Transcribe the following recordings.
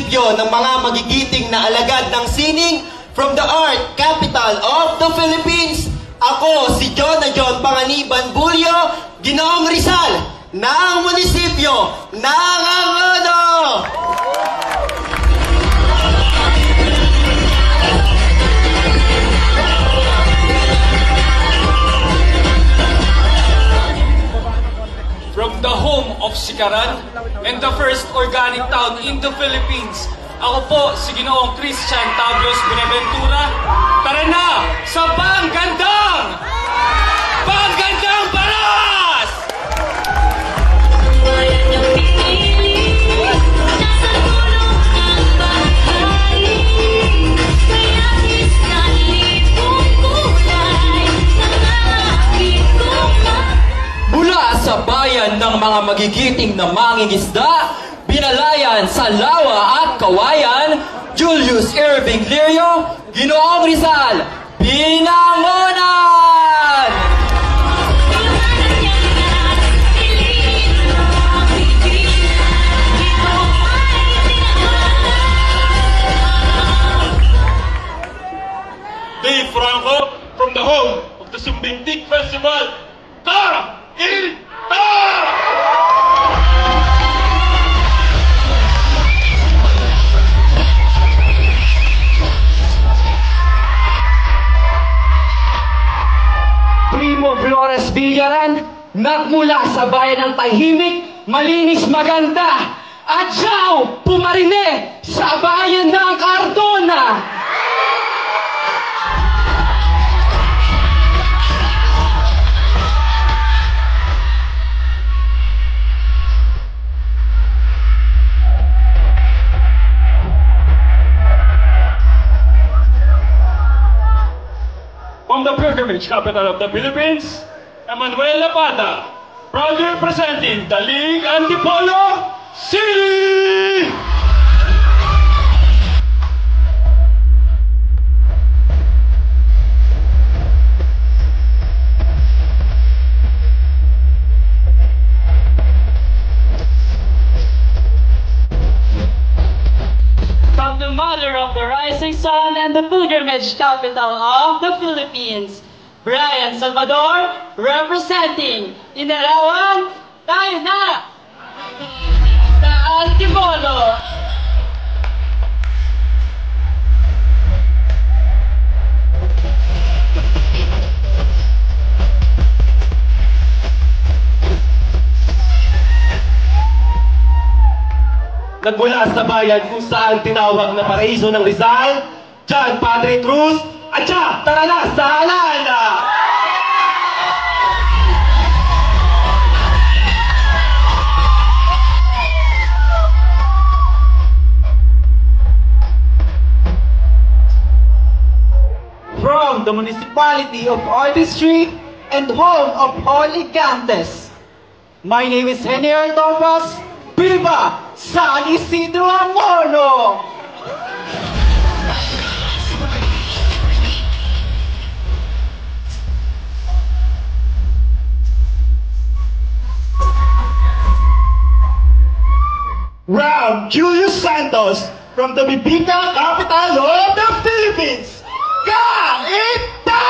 munisipyo ng mga magigiting na alagad ng sining from the art capital of the Philippines. Ako si John Panganiban Bulyo, Ginoong Rizal, ng munisipyo ng Angono! From the home of Sikaran and the first organic town in the Philippines, ako po si Ginoong Christian Tablos Beneventura. Tara na sa Panggandang! Panggandang Baras! Mula sa bayan ng mga magigiting na mangingisda, binalayan sa Lawa at Kawayan, Julius Irving Lirio, Ginoong Rizal, Binangonan! Dave Franco from the home of the Sumbintik Festival. Tara! Primo Flores Villaran, nagmula sa bayan ng tahimik, malinis maganda, at siyaw pumarine sa bayan ng Cardona. From the pilgrimage capital of the Philippines, Emmanuel Lapata, proudly representing the League Antipolo City! From the mother of the rising sun and the pilgrimage capital of the Philippines, Brian Salvador, representing Inarawan, tayo na! Sa Antipolo! Nagmula sa bayan kung saan tinawag na paraiso ng Rizal, John Padre Cruz, at siya, tara na sa Alana! From the municipality of Artistry and home of Holy Cantes, my name is Henier Thomas. Viva San Isidro Angono! Round Julius Santos from the Bibingka capital of the Philippines. Kaita!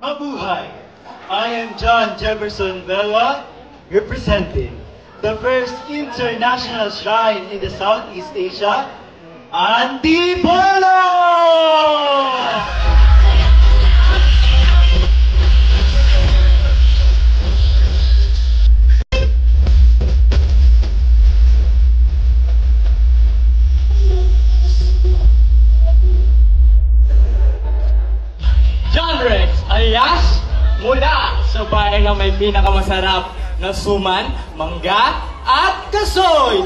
Mabuhay! I am John Jefferson Velwa, representing the first international shrine in the Southeast Asia, Antipolo! John Rex alias mula sa bayan na may pinakamasarap na suman, mangga at kasoy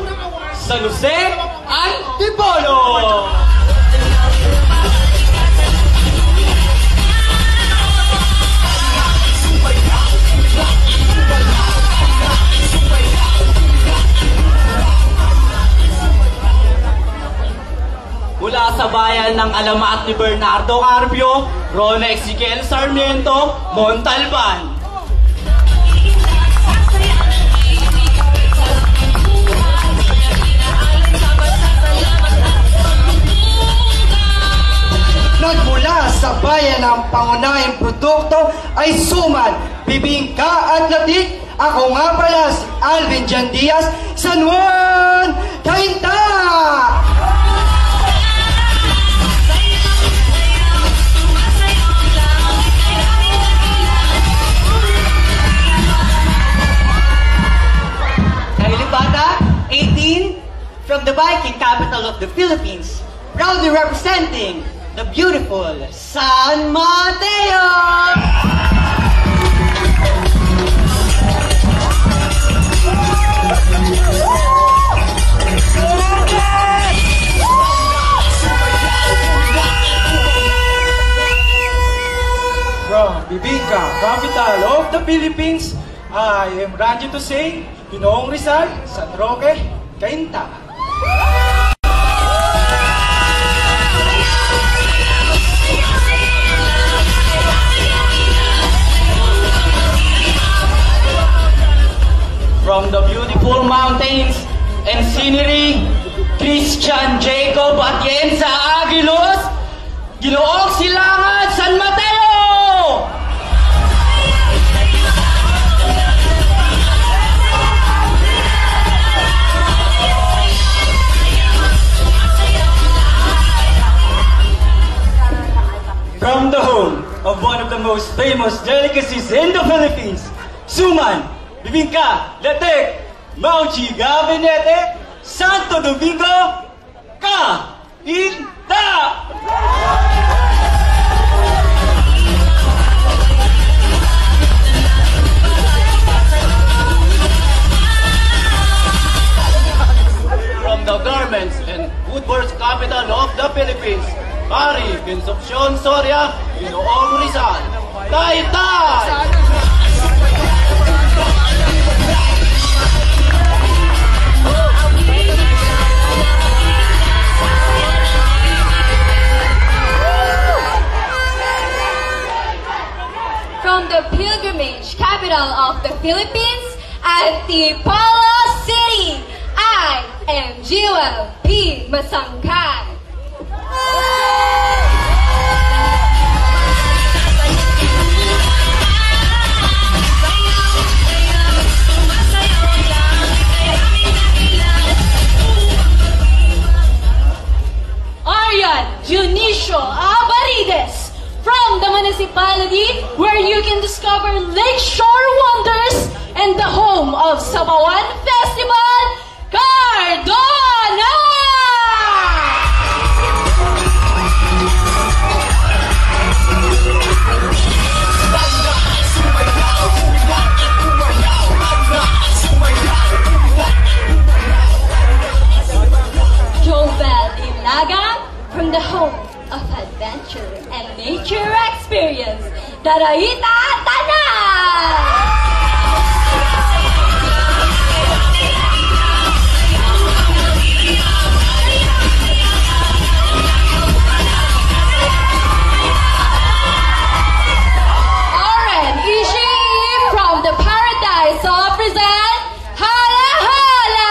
sa Lucen, Antipolo. Mula sa bayan bayan ng Alamat ni Bernardo Carpio, Rona Ezequiel Sarmiento, Montalban. Nagmula sa bayan ng pangunahing produkto ay suman, bibingka at latik. Ako nga pala si Alvin Jan Diaz, San Juan, Cainta! Bata, 18, from the Viking capital of the Philippines, proudly representing the beautiful San Mateo! From Bibingka, capital of the Philippines, I am Randy to say, Pinoong Rizal, San Roque, Cainta. From the beautiful mountains and scenery, Christian Jacob Atienza Aguilos, Ginoong Silangan, San Mateo! From the home of one of the most famous delicacies in the Philippines, Suman, Bibingka, Latek, Mauchi, Gabinete, Santo Domingo, Cainta! From the garments and woodworks capital of the Philippines, Pari, Concepcion, Soria, Ginoong Rizal, Taytay! From the pilgrimage capital of the Philippines, Antipolo City, I am Jewel P. Masangkay. Aryan Junicio Abarides, from the municipality where you can discover lakeshore wonders and the home of Sabawan Festival, Cardona! Jovel Ilaga, from the home of adventure and nature experience, Daraita Tanan! Oren Ishii, from the paradise of Rizal, Hala Hala!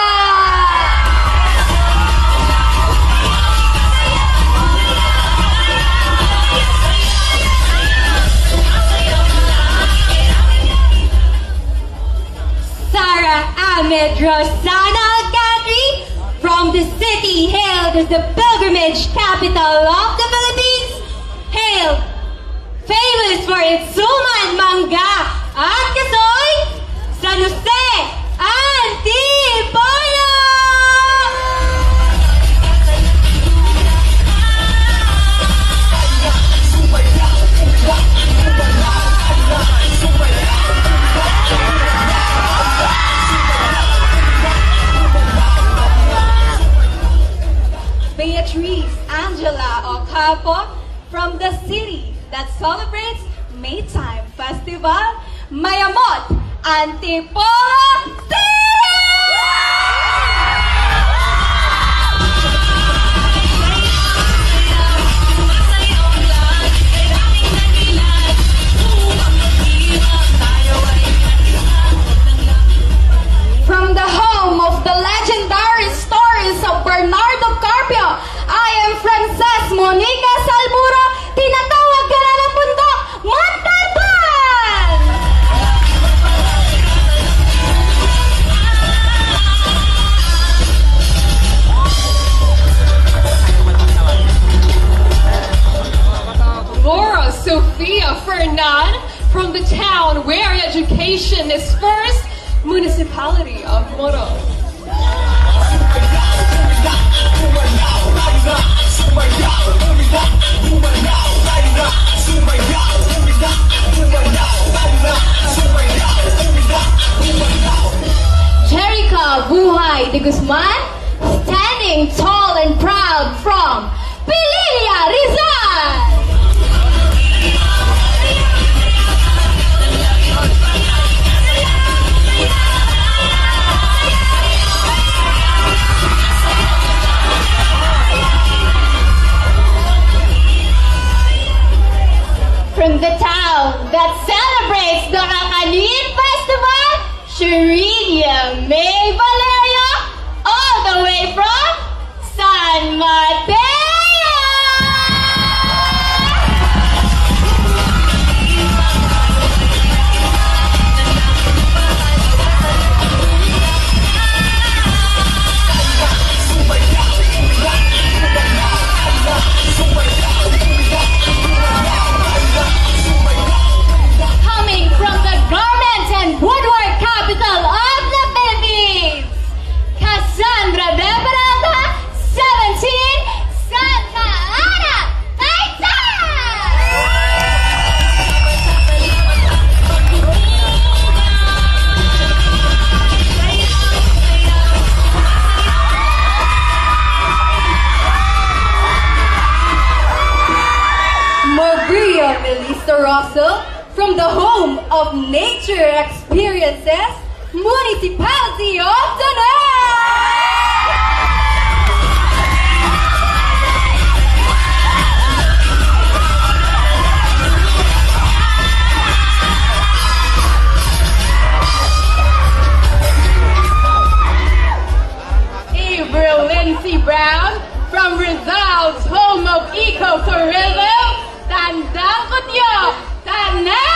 Sarah Ahmed Rosana Alcantri, from the city hailed as the pilgrimage capital of the Philippines, hailed, famous for its suman, mangga, at kasoy, San Jose, Antipolo! Beatrice Angela Ocampo, from the city that celebrates Maytime Festival, Mayamot, Antipolo City! from the town where education is first, municipality of Moro. Jerica Buhay de Guzman, standing tall and proud from Pililla, Rizal. From the town that celebrates the Kakanin Festival, Sharidia May Valeria, all the way from San Mateo! Coming from the garment and woodwork capital of the Philippines, Cassandra De Peralta, 17, Santa Ana, Maria Melissa Rosso, from the home of nature experiences, Municipality of Tanay! April Lindsay Brown, from Rizal's home of ecotourism, Tandang Kutyo, Tanay!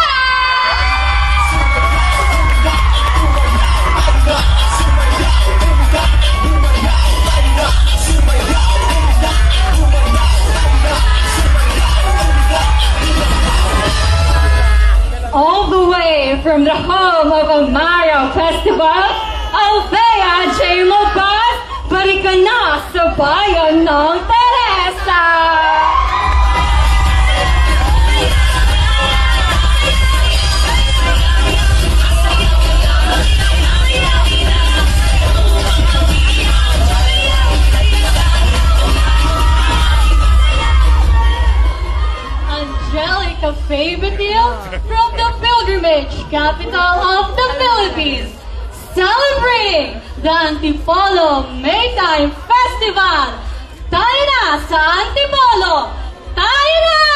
All the way from the home of Amaro Festival, Althea J. Lopez, balik ka na sa bayan ng Teresa! Angelica Fabitil, from the pilgrimage capital of the Philippines, celebrating the Antipolo Maytime Festival. Tayo na sa Antipolo! Tayo na!